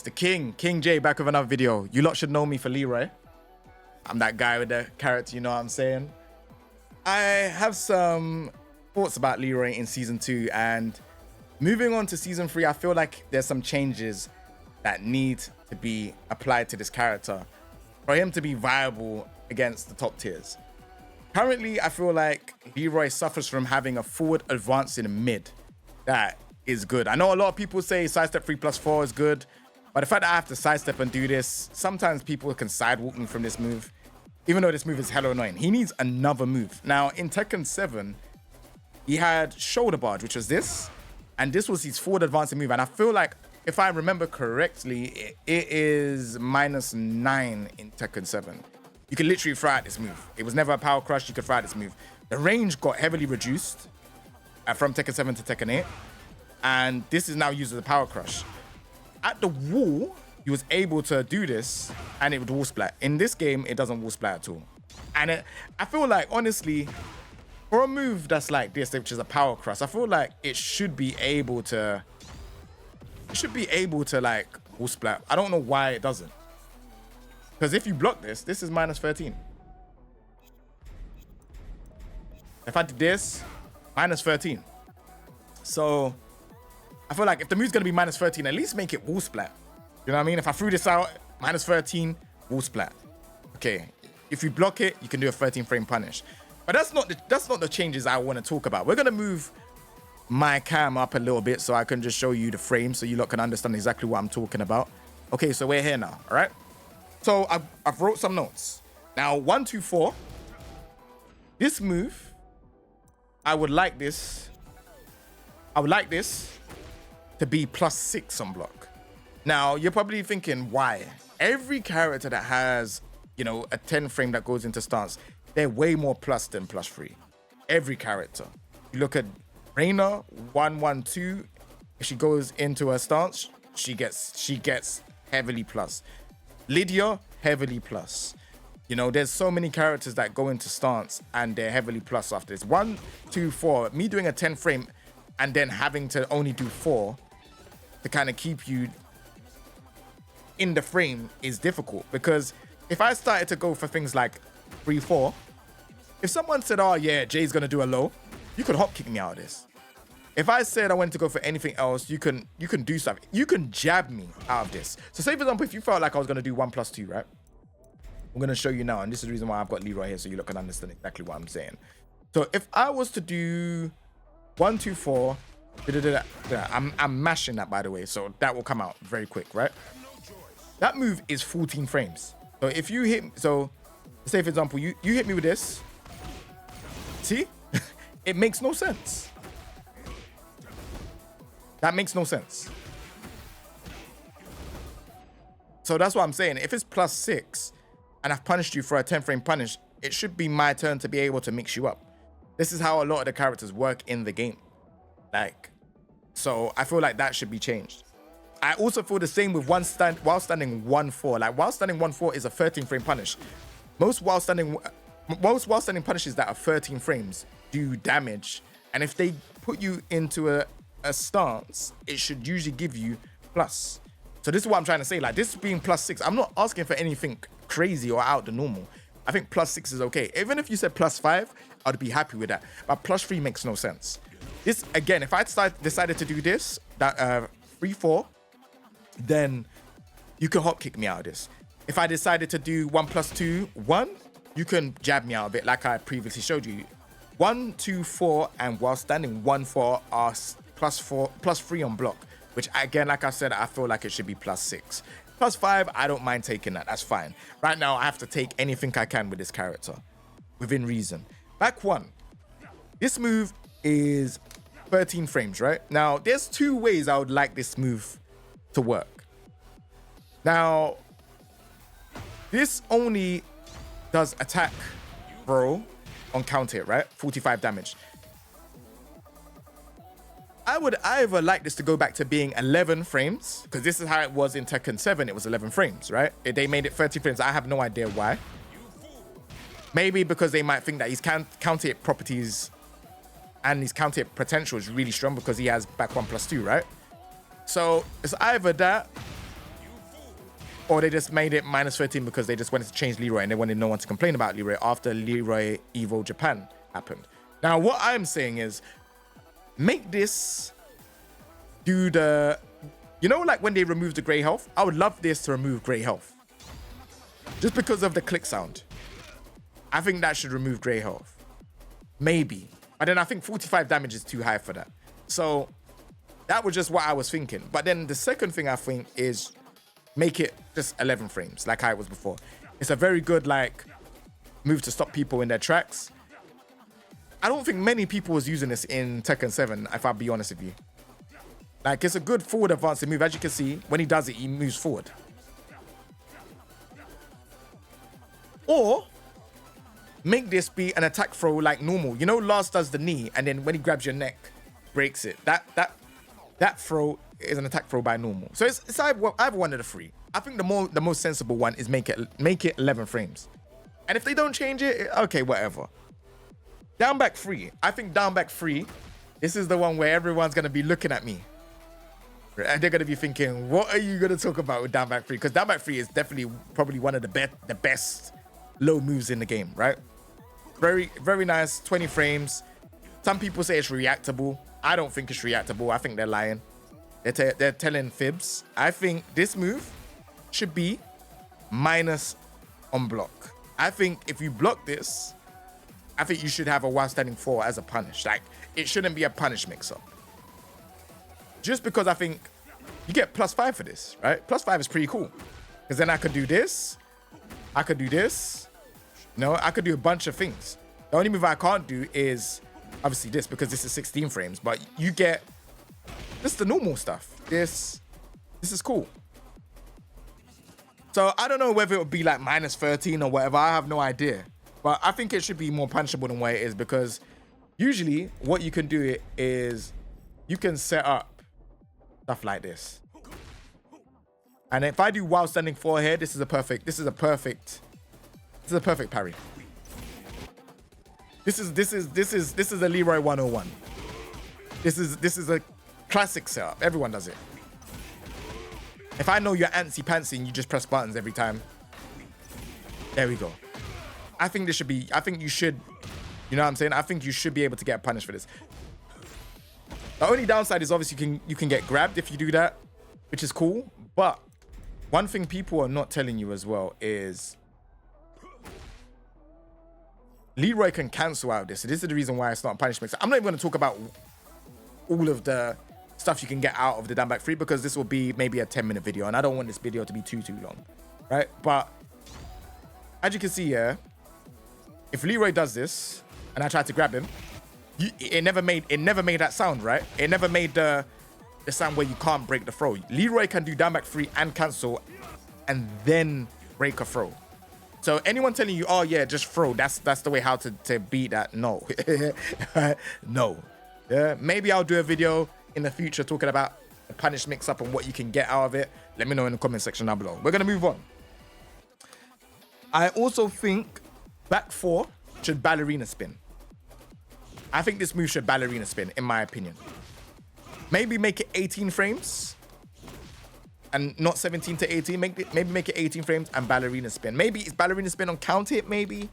the King J, back with another video. You lot should know me for Leroy. I'm that guy with the carrot, you know what I'm saying? I have some thoughts about Leroy in season 2, and moving on to season 3, I feel like there's some changes that need to be applied to this character for him to be viable against the top tiers. Currently, I feel like Leroy suffers from having a forward advance in mid that is good. I know a lot of people say sidestep 3+4 is good, but the fact that I have to sidestep and do this, sometimes people can sidewalk me from this move, even though this move is hella annoying. He needs another move. Now, in Tekken 7, he had shoulder barge, which was this, and this was his forward advancing move. And I feel like, if I remember correctly, it is -9 in Tekken 7. You can literally fry out this move. It was never a power crush. You could fry out this move. The range got heavily reduced from Tekken 7 to Tekken 8. And this is now used as a power crush. At the wall, he was able to do this and it would wall splat. In this game, it doesn't wall splat at all. And I feel like, honestly, for a move that's like this, which is a power crush, I feel like it should be able to like wall splat. I don't know why it doesn't. Because if you block this, this is -13. If I did this, -13. So I feel like if the move's gonna be -13, at least make it wall splat. You know what I mean? If I threw this out, -13, wall splat. Okay, if you block it, you can do a 13 frame punish. But that's not the changes I want to talk about. We're gonna move my cam up a little bit so I can just show you the frame so you lot can understand exactly what I'm talking about. Okay, so we're here now, all right? So I've wrote some notes. Now, 1, 2, 4. This move, I would like this to be +6 on block. Now, you're probably thinking, why? Every character that has, you know, a 10 frame that goes into stance, they're way more plus than +3. Every character. You look at Reina, 1, 1, 2. If she goes into her stance, she gets heavily plus. Lydia, heavily plus. You know, there's so many characters that go into stance and they're heavily plus after this. 1, 2, 4. Me doing a 10 frame and then having to only do 4 to kind of keep you in the frame is difficult, because if I started to go for things like 3, 4, if someone said, oh yeah, Jay's gonna do a low, you could hop kick me out of this. If I said I went to go for anything else, you can do stuff. You can jab me out of this. So say, for example, if you felt like I was gonna do 1+2, right? I'm gonna show you now, and this is the reason why I've got Leroy here, so you lot can understand exactly what I'm saying. So if I was to do 1, 2, 4, I'm mashing that, by the way, so that will come out very quick, right? That move is 14 frames. So if you hit, so say for example, you hit me with this, see? It makes no sense. That makes no sense. So that's what I'm saying. If it's +6 and I've punished you for a 10 frame punish, it should be my turn to be able to mix you up. This is how a lot of the characters work in the game. Like, so I feel like that should be changed. I also feel the same with while standing 1-4. Like, while standing 1-4 is a 13 frame punish. Most while standing punishes that are 13 frames do damage, and if they put you into a stance, it should usually give you plus. So this is what I'm trying to say. Like, this being +6, I'm not asking for anything crazy or out the normal. I think +6 is okay. Even if you said +5, I'd be happy with that. But +3 makes no sense. This, again, if I decided to do this, that 3-4, then you can hop kick me out of this. If I decided to do 1+2, 1, you can jab me out of it, like I previously showed you. 1, 2, 4, and while standing 1-4 are +3 on block, which again, like I said, I feel like it should be +6. +5, I don't mind taking that. That's fine. Right now, I have to take anything I can with this character, within reason. Back 1. This move is 13 frames, right? Now, there's 2 ways I would like this move to work. Now, this only does attack bro on counter hit, right? 45 damage. I would either like this to go back to being 11 frames, because this is how it was in Tekken 7. It was 11 frames, right? They made it 30 frames. I have no idea why. Maybe because they might think that his counter hit properties and his counter hit potential is really strong because he has back 1+2, right? So it's either that Or they just made it minus 13 because they just wanted to change Leroy and they wanted no one to complain about Leroy after Leroy Evo Japan happened. Now, what I'm saying is make this do the, you know, like when they remove the gray health, I would love this to remove gray health. Just because of the click sound. I think that should remove gray health. Maybe. But then I think 45 damage is too high for that. So that was just what I was thinking. But then the second thing I think is make it just 11 frames, like how it was before. It's a very good, like, move to stop people in their tracks. I don't think many people was using this in Tekken 7, if I'll be honest with you. Like, it's a good forward advancing move. As you can see, when he does it, he moves forward. Or make this be an attack throw like normal. You know, Lars does the knee, and then when he grabs your neck, breaks it. That throw is an attack throw by normal. So it's either one of the three. I think the most sensible one is make it 11 frames. And if they don't change it, okay, whatever. Down back 3. I think down back 3, this is the one where everyone's gonna be looking at me. And they're gonna be thinking, what are you gonna talk about with down back 3? Because down back 3 is definitely probably one of the best low moves in the game, right? Very, very nice, 20 frames. Some people say it's reactable. I don't think it's reactable. I think they're lying. They're telling fibs. I think this move should be minus on block. I think if you block this, I think you should have a while standing 4 as a punish. Like, it shouldn't be a punish mix-up. Just because I think you get +5 for this, right? +5 is pretty cool. Because then I could do this. I could do this. No, I could do a bunch of things. The only move I can't do is obviously this, because this is 16 frames. But you get just the normal stuff. This is cool. So I don't know whether it would be like -13 or whatever. I have no idea. But I think it should be more punishable than what it is, because usually what you can do is you can set up stuff like this. And if I do while standing 4 here, this is a perfect parry. This is a Leroy 101. This is a classic setup. Everyone does it. If I know you're antsy-pantsy and you just press buttons every time. There we go. I think you should, you know what I'm saying? I think you should be able to get punished for this. The only downside is obviously you can get grabbed if you do that, which is cool. But one thing people are not telling you as well is Leroy can cancel out this. So this is the reason why it's not a punishment. So I'm not even going to talk about all of the stuff you can get out of the down back 3, because this will be maybe a 10-minute video, and I don't want this video to be too long, right? But as you can see here, if Leroy does this and I try to grab him, it never made that sound, right? It never made the sound where you can't break the throw. Leroy can do down back 3 and cancel and then break a throw. So anyone telling you, oh yeah, just throw, that's the way how to beat that, no. No. Yeah, maybe I'll do a video in the future talking about the punish mix-up and what you can get out of it. Let me know in the comment section down below. We're going to move on. I also think back 4 should ballerina spin. I think this move should ballerina spin, in my opinion. Maybe make it 18 frames and not 17 to 18. Maybe make it 18 frames and ballerina spin. Maybe it's ballerina spin on count hit, maybe,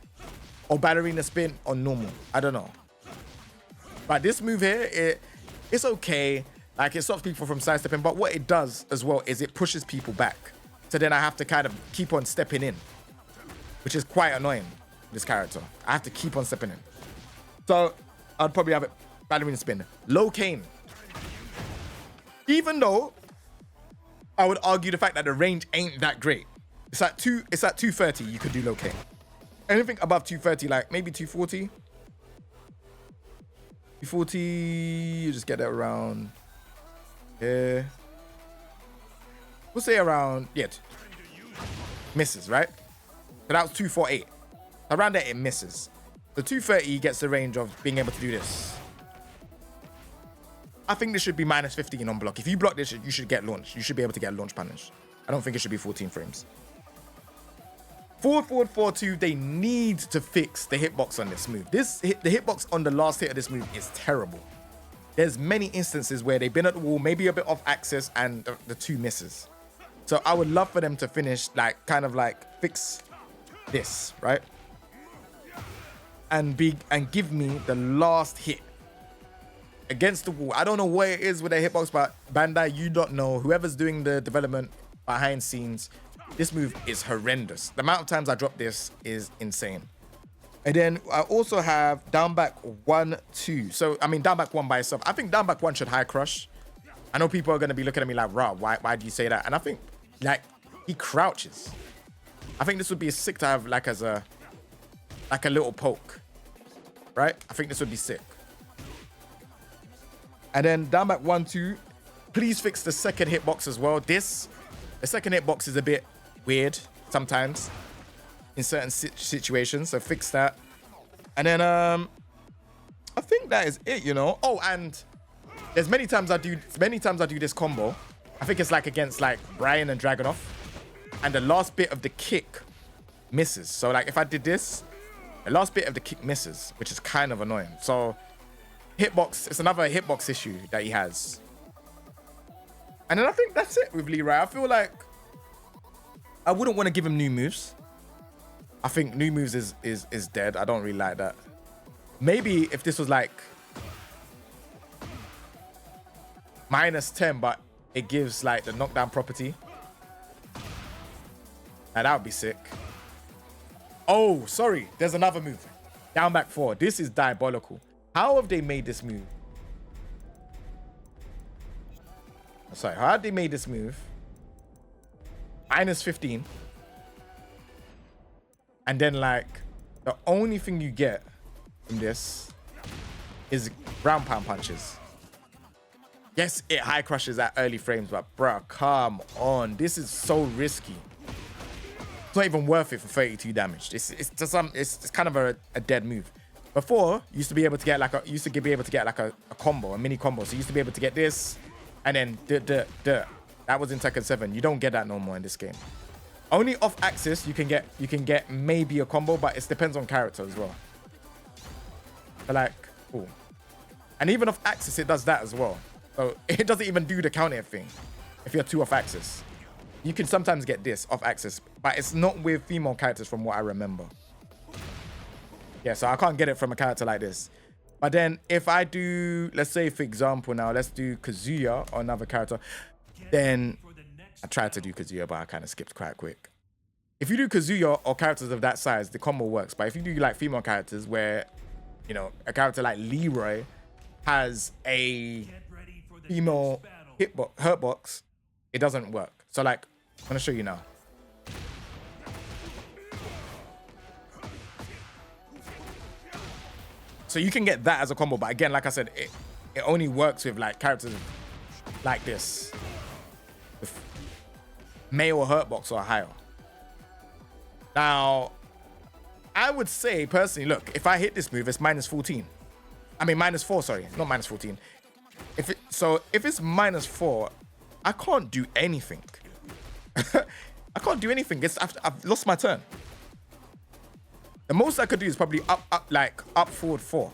or ballerina spin on normal. I don't know. But this move here, it's okay. Like, it stops people from sidestepping, but what it does as well is it pushes people back. So then I have to kind of keep on stepping in, which is quite annoying, this character. I have to keep on stepping in. So I'd probably have it ballerina spin. Low cane. Even though I would argue the fact that the range ain't that great. It's at 230, you could do low cane. Anything above 230, like maybe 240. 240, you just get that around here. We'll say around, yeah, misses, right? So that was 248. Around there, it misses. The 230 gets the range of being able to do this. I think this should be -15 on block. If you block this, you should get launched. You should be able to get a launch punish. I don't think it should be 14 frames. Forward, 4-2, they need to fix the hitbox on this move. The hitbox on the last hit of this move is terrible. There's many instances where they've been at the wall, maybe a bit off axis, and the 2 misses. So I would love for them to finish, like, kind of like fix this, right? And give me the last hit against the wall. I don't know what it is with their hitbox, but Bandai, you don't know. Whoever's doing the development behind scenes, this move is horrendous. The amount of times I drop this is insane. And then I also have down back 1, 2. So, I mean, down back 1 by itself. I think down back 1 should high crush. I know people are going to be looking at me like, rah, why do you say that? And I think, like, he crouches. I think this would be sick to have, like, as a little poke. Right? I think this would be sick. And then down back 1, 2. Please fix the second hitbox as well. The second hitbox is a bit weird sometimes in certain situations, so fix that. And then I think that is it, you know. Oh, and there's many times I do this combo. I think it's like against like Brian and Dragunov, and the last bit of the kick misses. So like if I did this, the last bit of the kick misses, which is kind of annoying. So hitbox, it's another hitbox issue that he has. And then I think that's it with Leroy. I feel like I wouldn't want to give him new moves. I think new moves is dead. I don't really like that. Maybe if this was like -10, but it gives like the knockdown property. Now that would be sick. Oh, sorry. There's another move. Down back 4. This is diabolical. How have they made this move? Sorry, how have they made this move? -15. And then like the only thing you get from this is ground pound punches. Yes, it high crushes at early frames, but bruh, come on. This is so risky. It's not even worth it for 32 damage. It's kind of a dead move. Before, you used to be able to get like a combo, a mini combo. So you used to be able to get this and then that was in Tekken 7. You don't get that no more in this game. Only off axis you can get maybe a combo, but it depends on character as well. But like, cool. And even off axis it does that as well. So it doesn't even do the counter thing if you're 2 off axis. You can sometimes get this off axis, but it's not with female characters from what I remember. Yeah, so I can't get it from a character like this. But then if I do, let's say for example now, let's do Kazuya or another character, then I tried to do Kazuya, but I kind of skipped quite quick. If you do Kazuya or characters of that size, the combo works. But if you do like female characters where, you know, a character like Leroy has a female hurtbox, it doesn't work. So like, I'm gonna show you now. So you can get that as a combo, but again, like I said, it only works with like characters like this, with male hurtbox or higher. Now, I would say personally, look, if I hit this move, it's -14. I mean -4, sorry, not -14. If it's -4, I can't do anything. I can't do anything. I've lost my turn. The most I could do is probably up forward 4.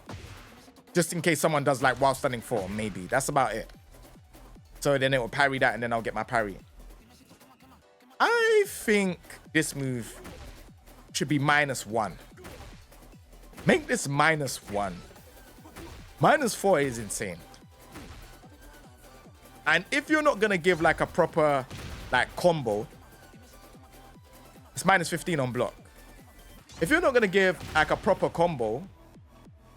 Just in case someone does like while standing 4, maybe. That's about it. So then it will parry that and then I'll get my parry. I think this move should be -1. Make this -1. -4 is insane. And if you're not gonna give like a proper like combo, it's -15 on block. If you're not gonna give like a proper combo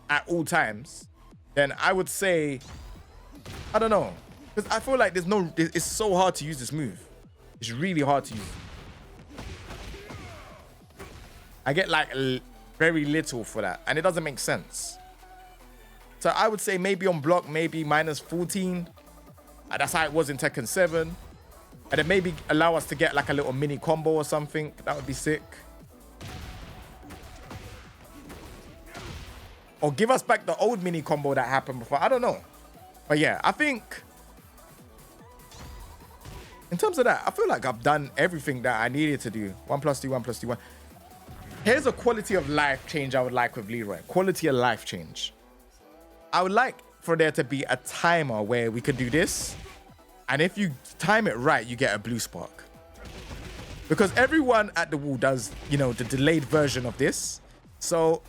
at all times, then I would say, I don't know, because I feel like it's so hard to use this move. It's really hard to use. I get like very little for that, and it doesn't make sense. So I would say maybe on block, maybe -14. That's how it was in Tekken 7. And then maybe allow us to get like a little mini combo or something. That would be sick. Or give us back the old mini combo that happened before. I don't know. But yeah, I think in terms of that, I feel like I've done everything that I needed to do. 1+2, 1+2, 1. Here's a quality of life change I would like with Leroy. Quality of life change. I would like for there to be a timer where we could do this. And if you time it right, you get a blue spark. Because everyone at the wall does, you know, the delayed version of this. So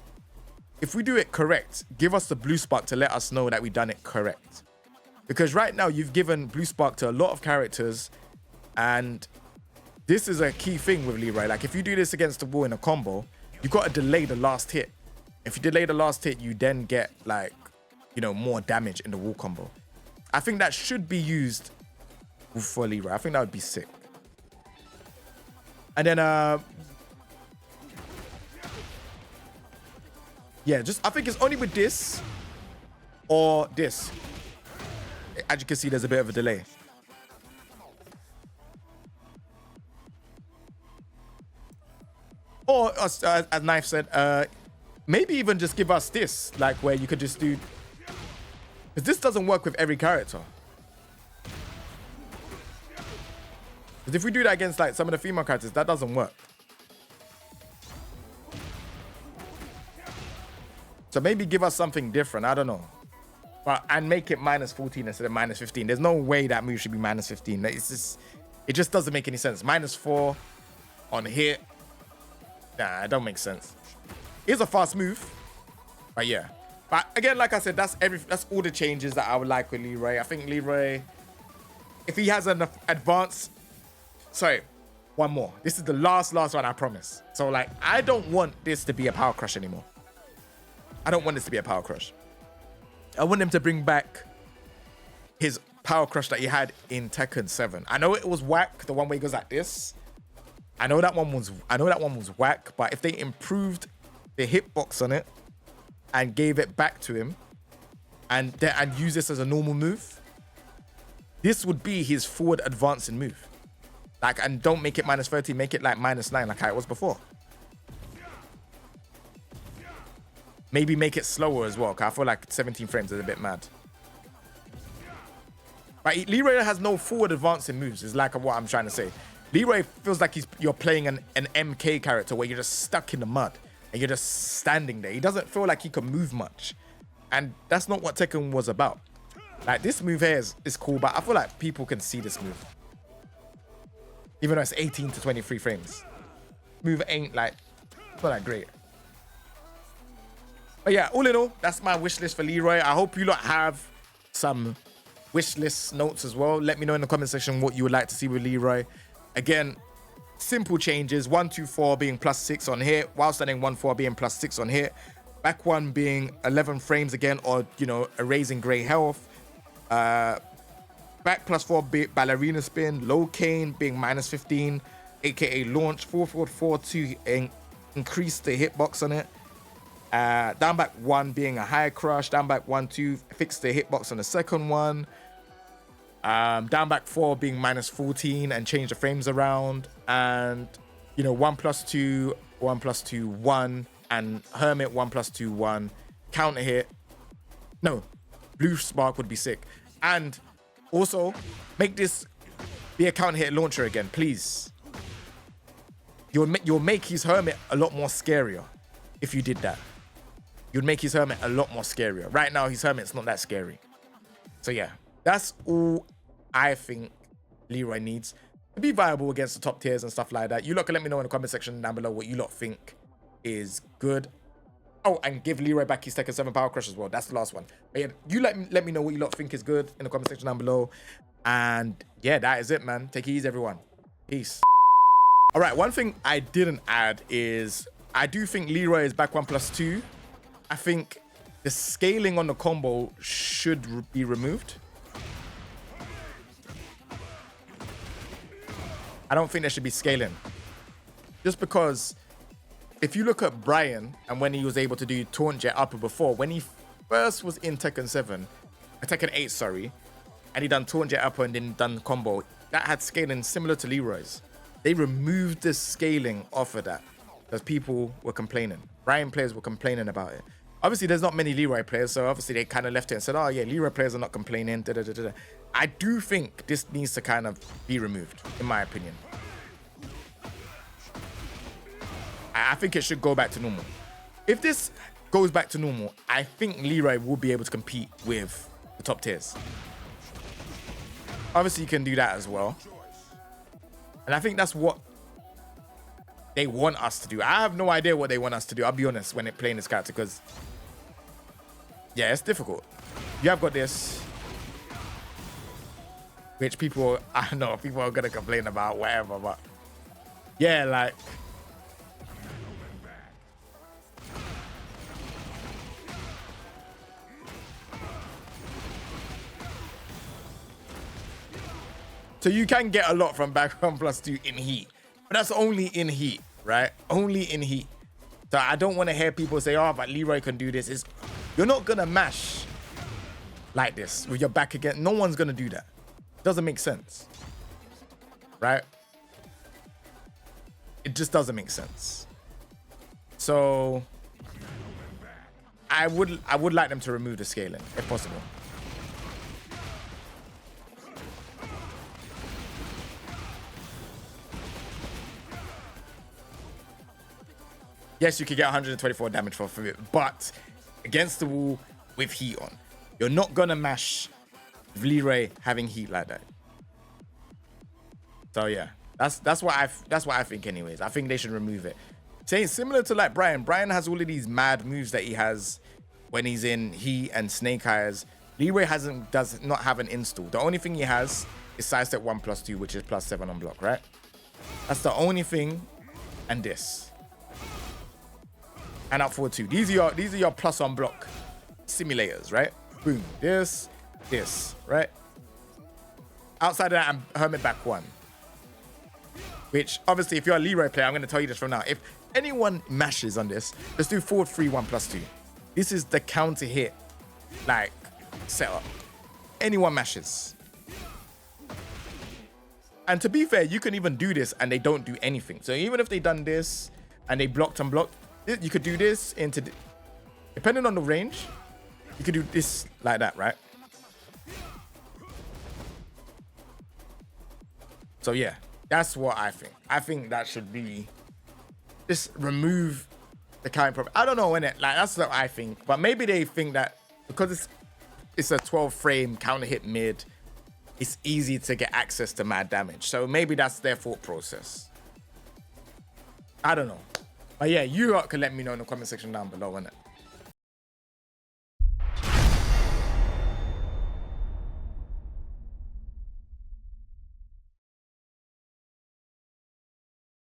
if we do it correct, give us the blue spark to let us know that we've done it correct. Because right now you've given blue spark to a lot of characters, and this is a key thing with Leroy. Like if you do this against the wall in a combo, you got to delay the last hit. If you delay the last hit, you then get like, you know, more damage in the wall combo. I think that should be used for Leroy. I think that would be sick. And then yeah, just I think it's only with this or this. As you can see, there's a bit of a delay. Or as Knife said, maybe even just give us this, like where you could just do, because this doesn't work with every character. Because if we do that against like some of the female characters, that doesn't work. So maybe give us something different. I don't know. But and make it -14 instead of -15. There's no way that move should be -15. It's just, it just doesn't make any sense. -4 on hit. Nah, it don't make sense. It's a fast move. But yeah. But again, like I said, that's all the changes that I would like with Leroy. I think Leroy, if he has enough advance. Sorry, one more. This is the last one, I promise. So like, I don't want this to be a power crush anymore. I don't want this to be a power crush. I want him to bring back his power crush that he had in Tekken 7. I know it was whack, the one where he goes like this. I know that one was whack, but if they improved the hitbox on it and gave it back to him and use this as a normal move, this would be his forward advancing move. Like, and don't make it -30, make it like -9 like how it was before. Maybe make it slower as well, because I feel like 17 frames is a bit mad. But Leroy has no forward advancing moves, is like what I'm trying to say. Leroy feels like you're playing an MK character where you're just stuck in the mud and you're just standing there. He doesn't feel like he can move much. And that's not what Tekken was about. Like, this move here is cool, but I feel like people can see this move. Even though it's 18 to 23 frames. Move ain't like, not that great. But yeah, all in all, that's my wish list for Leroy. I hope you lot have some wish list notes as well. Let me know in the comment section what you would like to see with Leroy. Again, simple changes. 124 being +6 on hit, while standing 1-4 being +6 on hit. Back one being 11 frames again, or, you know, erasing gray health. Back +4 ballerina spin. Low cane being -15, aka launch. Forward 4 to increase the hitbox on it. Down back 1 being a high crush. Down back 1-2 fix the hitbox on the second one. Down back 4 being -14 and change the frames around. And, you know, 1+2, 1+2, 1, and Hermit 1+2, 1. Counter hit. No, blue spark would be sick. And also, make this be a counter hit launcher again, please. You'll make his Hermit a lot more scarier if you did that. You'd make his Hermit a lot more scarier. Right now, his Hermit's not that scary. So yeah, that's all I think Leroy needs to be viable against the top tiers and stuff like that. You lot can let me know in the comment section down below what you lot think is good. Oh, and give Leroy back his Tekken 7 Power Crush as well. That's the last one. But yeah, you let me know what you lot think is good in the comment section down below. And yeah, that is it, man. Take it easy, everyone. Peace. All right, one thing I didn't add is I do think Leroy is back 1+2. I think the scaling on the combo should be removed. I don't think there should be scaling. Just because if you look at Brian and when he was able to do taunt jet upper before, when he first was in Tekken 7, Tekken 8, sorry, and he done taunt jet upper and then done combo, that had scaling similar to Leroy's. They removed the scaling off of that because people were complaining. Brian players were complaining about it. Obviously, there's not many Leroy players, so obviously they kind of left it and said, oh yeah, Leroy players are not complaining. Da, da, da, da. I do think this needs to kind of be removed, in my opinion. I think it should go back to normal. If this goes back to normal, I think Leroy will be able to compete with the top tiers. Obviously, you can do that as well. And I think that's what they want us to do. I have no idea what they want us to do. I'll be honest when playing this character, because yeah, it's difficult. You have got this, which people, I don't know, people are gonna complain about whatever, but yeah, like so you can get a lot from background +2 in heat, but that's only in heat, right? Only in heat. So I don't want to hear people say, oh, but Leroy can do this. You're not gonna mash like this with your back again. No one's gonna do that. Doesn't make sense, right? It just doesn't make sense. So I would like them to remove the scaling if possible. Yes, you could get 124 damage for it, but against the wall with heat on, you're not gonna mash with Leroy having heat like that. So yeah, that's what I think. Anyways, I think they should remove it. Saying similar to like Brian. Brian has all of these mad moves that he has when he's in heat and Snake Eyes. Leroy does not have an install. The only thing he has is sidestep 1+2, which is +7 on block, right? That's the only thing, and this. And up forward 2. These are your plus on block simulators, right? Boom. This, right? Outside of that, I'm Hermit back 1. Which, obviously, if you're a Leroy player, I'm going to tell you this from now. If anyone mashes on this, let's do forward 3, 1+2. This is the counter hit, like, setup. Anyone mashes. And to be fair, you can even do this and they don't do anything. So even if they done this and they blocked and blocked, you could do this into, depending on the range, you could do this like that, right? So yeah, that's what I think. I think that should be, just remove the counting prop. I don't know, innit? Like, that's what I think. But maybe they think that because it's a 12 frame counter hit mid, it's easy to get access to mad damage. So maybe that's their thought process. I don't know. But yeah, you can let me know in the comment section down below, innit?